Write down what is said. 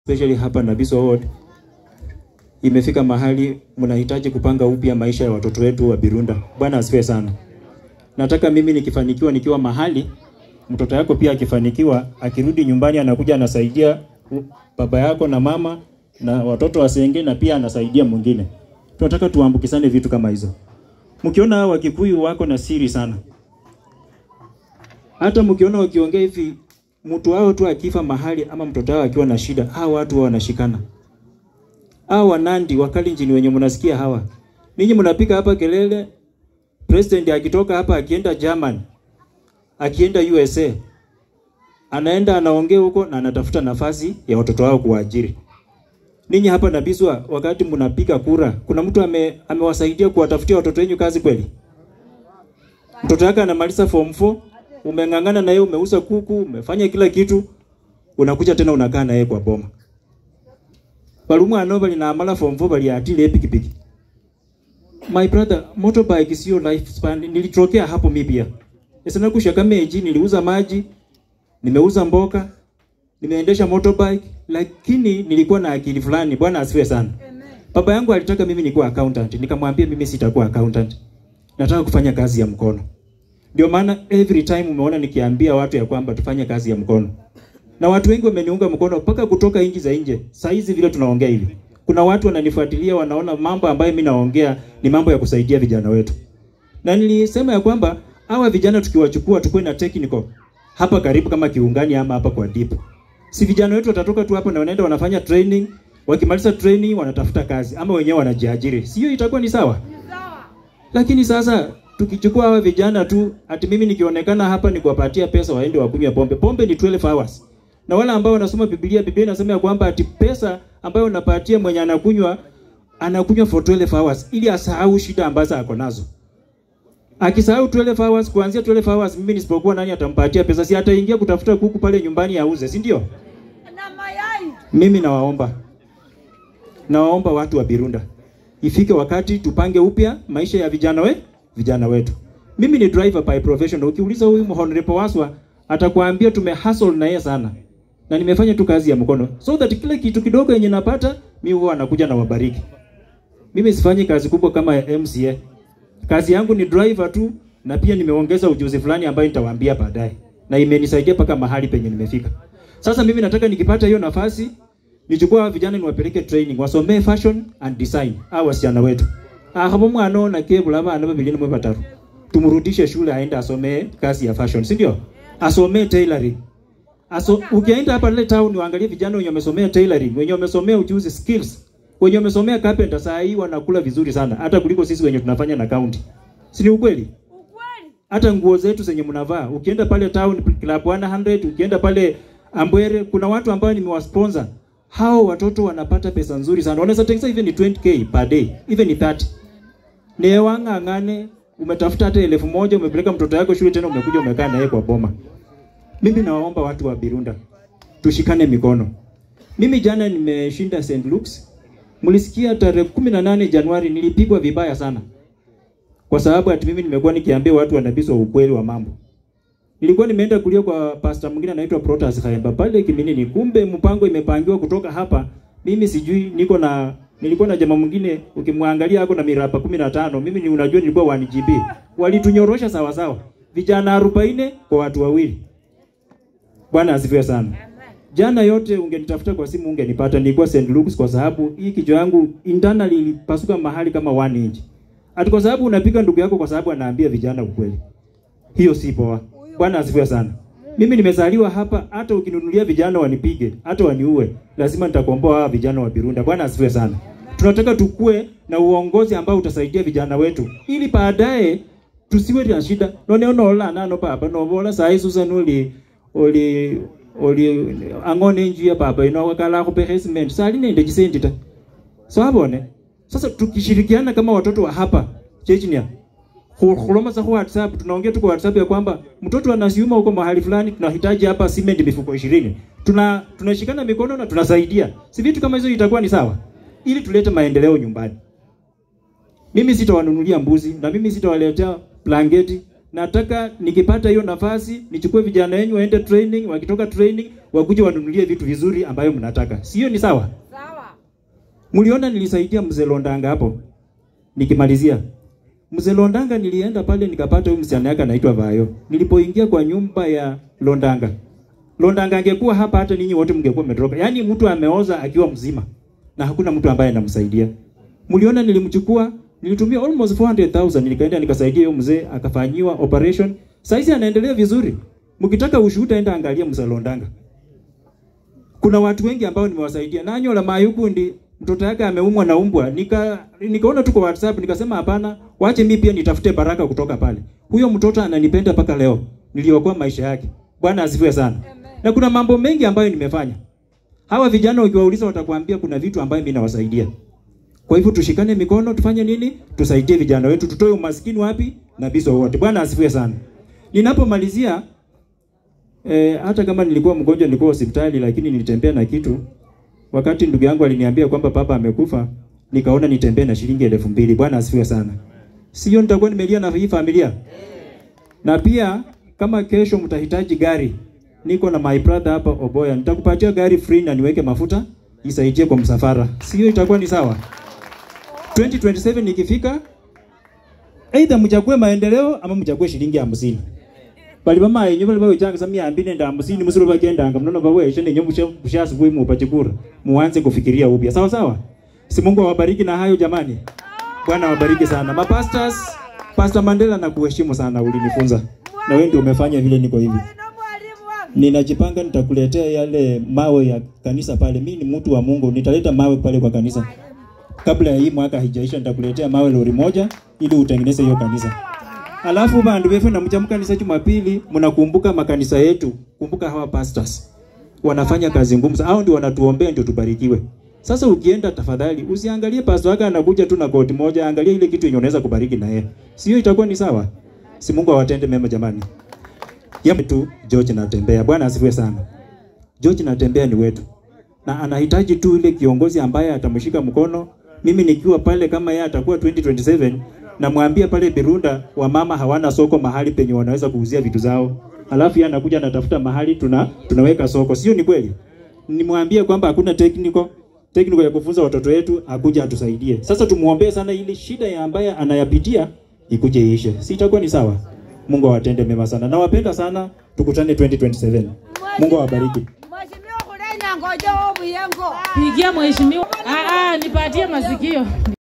especially hapa Nabiso Ward, imefika mahali mnahitaji kupanga upya maisha ya watoto wetu wa Birunda. Bwana asifiwe sana. Nataka mimi nikifanikiwa nikiwa mahali, mtoto yako pia akifanikiwa, akirudi nyumbani anakuja anasaidia baba yako na mama na watoto wasenge, na pia anasaidia mwingine. Tunataka tuambukisane vitu kama hizo. Mkiona Wakikuyu wako na siri sana. Hata mkiona wakiongea hivi, mtu wao tu akifa mahali ama mtoto wao akiwa na shida, hawa watu wao wanashikana. Hawa Nandi Wakalenjin wenye mnasikia hawa. Ninyi mnapika hapa kelele, president akitoka hapa akienda German, akienda USA, anaenda anaongea huko na anatafuta nafasi ya watoto wao kuajiri. Ninyi hapa Nabiswa, wakati mnapika kura, kuna mtu amewasaidia kuwatafutia watoto wenu kazi kweli? Mtoto wako anamaliza form 4, umengangana na yeye, umeuza kuku, umefanya kila kitu, unakuja tena unakaa na yeye kwa boma. Balumu anova lina amala form 4 bali atile pikipiki. My brother, motorbike is your life span. Nilitrokea hapo mimi pia. Sasa kushaka meji, niliuza maji, nimeuza mboka, nimeendesha motorbike, lakini nilikuwa na akili fulani. Bwana asifiwe sana. Baba yangu alitaka mimi nikuwa accountant. Nikamwambia mimi sitakuwa accountant. Nataka kufanya kazi ya mkono. Ndio maana every time umeona nikiambia watu ya kwamba tufanye kazi ya mkono. Na watu wengi wameniunga mkono mpaka kutoka nchi za nje. Sasa hizi vile tunaongea hivi, kuna watu wananifuatilia, wanaona mambo ambayo mimi naongea ni mambo ya kusaidia vijana wetu. Na nilisema ya kwamba hawa vijana tukiwachukua tukue na technical hapa karibu kama Kiungani ama hapa kwa Deep. Si vijana wetu watatoka tu hapa na wanaenda wanafanya training, wakimaliza training wanatafuta kazi ama wenyewe wanajiajiri. Sio itakuwa ni sawa? Ni sawa. Lakini sasa tukichukua hawa vijana tu, ati mimi nikionekana hapa ni kuwapatia pesa waende wakunywe pombe. Pombe ni 12 hours. Na wala ambao wanasoma Biblia inasema ya kwamba ati pesa ambayo unapatia mwenye anakunywa for 12 hours ili asahau shida ambazo ako nazo. Akisahau 12 hours, kuanzia 12 hours mimi nisipokuwa nani atampatia pesa? Si ataingia kutafuta kuku pale nyumbani auze, si ndio? Na mayai. Mimi nawaomba watu wa Birunda, ifike wakati tupange upya maisha ya vijana wetu. Mimi ni driver by profession. Ukiuliza huyu Honorable Waswa atakwambia tumehustle na yeye sana. Na nimefanya tu kazi ya mkono. So that kila kitu kidogo yenye napata, mimi huwa nakuja na wabariki. Mimi sifanyi kazi kubwa kama ya MCA. Kazi yangu ni driver tu, na pia nimeongeza ujuzi fulani ambayo nitawaambia baadaye. Na imenisaidia paka mahali penye nimefika. Sasa mimi nataka nikipata hiyo nafasi, nichukua vijana niwapeleke training, wasomee fashion and design. Hawa wasichana wetu. Hapo mwana na kebula abana babili mwe batatu. Tumrudishe shule aende asomee kazi ya fashion, si ndio? Asomee tailoring. Ukienda hapa ile town uangalie vijana wenye wamesomea tailoring, wenye wamesomea ujuzi skills, wenye wamesomea carpenter, saa hii wanakula vizuri sana hata kuliko sisi wenye tunafanya na county. Si ni ukweli? Ukweli. Hata nguo zetu zenye mnavaa, ukienda pale town Club 100, ukienda pale Ambwere, kuna watu ambao nimewasponsor. Hao watoto wanapata pesa nzuri sana. Wanaweza tengeneza even 20k per day, even 30. Newanga ngane, umetafuta hata 1000, umepeleka mtoto yako shule, tena umekuja umekaa na yeye kwa boma. Mimi nawaomba watu wa Birunda, tushikane mikono. Mimi jana nimeshinda St. Luke's. Mulisikia tarehe 18 Januari nilipigwa vibaya sana. Kwa sababu ati mimi nimekuwa nikiambia watu wanabiswa ukweli wa mambo. Nilikuwa nimeenda kulia kwa pastor mwingine anaitwa Protas Khaemba pale Kiminini. Kumbe mpango imepangiwa kutoka hapa. Mimi sijui nilikuwa na jamaa mwingine ukimwangalia hako na miraba 15. Mimi ni unajua nilikuwa 1GB. Walitunyorosha sawa sawa. Vijana 40 kwa watu wawili. Bwana asifiwe sana. Jana yote ungenitafuta kwa simu ungenipata. Nilikuwa St. Luke's kwa sababu hii kichwa yangu internally ilipasuka mahali kama 1 inch. Ati kwa sababu unapika ndugu yako kwa sababu anaambia vijana ukweli. Hiyo si poa. Bwana asifiwe sana. Mimi nimezaliwa hapa, hata ukininunulia vijana wanipige, hata waniue, lazima nitakomboa hawa vijana wa Birunda. Bwana asifiwe sana. Tunataka tukue na uongozi ambao utasaidia vijana wetu ili baadaye tusiwe na shida. Noneonola nano papa no bola sai Susan oli angone njia papa inawakala ku payment sali nende jisendi ta. So abone. Sasa tukishirikiana kama watoto wa hapa Chechnya, kuloma za WhatsApp, tunaongea tu kwa WhatsApp ya kwamba mtoto anasiuma huko mahali fulani, tunahitaji hapa cement mifuko 20. Tunashikana mikono na tunasaidia. Si vitu kama hizo itakuwa ni sawa? Ili tulete maendeleo nyumbani. Mimi sitawanunulia mbuzi na mimi sitawaletea blanketi nataka nikipata hiyo nafasi nichukue vijana wenu waende training, wakitoka training wakuje wanunulie vitu vizuri ambayo mnataka. Sio ni sawa? Sawa. Mliona nilisaidia mzee Londanga hapo. Nikimalizia. Mzee Londanga nilienda pale nikapata huyu msichana yake anaitwa Vayo. Nilipoingia kwa nyumba ya Londanga. Londanga angekuwa hapa hata ninyi wote mngekuwa mmetoka. Yaani mtu ameoza akiwa mzima na hakuna mtu ambaye anamsaidia. Mliona nilimchukua, nilitumia almost 400,000 nikaenda nikasaidia huyo mzee akafanyiwa operation. Saizi anaendelea vizuri. Mkitaka ushuhuda enda angalia mzee Londanga. Kuna watu wengi ambao nimewasaidia. Nanyo la Mayuku ndi mtoto yake ameumwa na umbwa. Nikaona tu kwa WhatsApp nikasema hapana, waache mimi pia nitafute baraka kutoka pale. Huyo mtoto ananipenda paka leo. Niliokoa maisha yake. Bwana asifiwe sana. Na kuna mambo mengi ambayo nimefanya. Hawa vijana ukiwauliza watakwambia kuna vitu ambayo mimi nawasaidia. Kwa hivyo tushikane mikono, tufanye nini? Tusaidie vijana wetu, tutoe umaskini wapi? Na biso wote. Bwana asifiwe sana. Ninapomalizia hata kama nilikuwa mgonjwa, nilikuwa hospitali, lakini nilitembea na kitu. Wakati ndugu yangu aliniambia kwamba baba amekufa, nikaona nitembee na shilingi 2,000. Bwana asifiwe sana. Sio nitakuwa nimelia na hii familia. Na pia kama kesho mtahitaji gari, niko na my brother hapa Oboya, nitakupatia gari free na niweke mafuta isaidie kwa msafara. Sio itakuwa ni sawa? 2027 nikifika, either mchague maendeleo ama mchague shilingi 50. Bali mama yenyewe bali bawe changa samia 250 musoro bagenda anga mnono bawe shende nyomu bushasi bui mu pachikura. Muanze kufikiria upya. Sawa sawa? Si Mungu awabariki na hayo jamani. Bwana awabariki sana. Mapastors, Pastor Mandela nakuheshimu sana, ulinifunza. Na wewe ndio umefanya vile niko hivi. Ninajipanga nitakuletea yale mawe ya kanisa pale. Mimi ni mtu wa Mungu, nitaleta mawe pale kwa kanisa. Kabla ya hii mwaka haijaisha nitakuletea mawe lori moja ili utengeneze hiyo kanisa. Alafu bandu wewe na mjamu kanisa Jumapili, mnakumbuka makanisa yetu. Kumbuka hawa pastors wanafanya kazi ngumu. Hao ndio wanatuombea ndio tubarikiwe. Sasa ukienda tafadhali usiangalie pastor wako anakuja tu na koti moja, angalia ile kitu yenye unaweza kubariki na yeye. Sio itakuwa ni sawa? Si Mungu awatende mema jamani. Yetu George Natembea. Bwana asifiwe sana. George Natembea ni wetu. Na anahitaji tu ile kiongozi ambaye atamshika mkono. Mimi nikiwa pale kama yeye atakuwa 2027 na mwambie pale Birunda wamama hawana soko mahali penye wanaweza kuuzia vitu zao. Alafu yeye anakuja anatafuta mahali tunaweka soko. Sio ni kweli? Nimwambie kwamba hakuna technical ya kufunza watoto wetu, akuja atusaidie. Sasa tumuombee sana ili shida ya ambaye anayapitia ikuje iishe. Si itakuwa ni sawa? Mungu awatende mema sana. Nawapenda sana. Tukutane 2027. Mungu awabariki. Mheshimiwa Kulenya ngoja obu yengo. Pigia mheshimiwa. Nipatie masikio.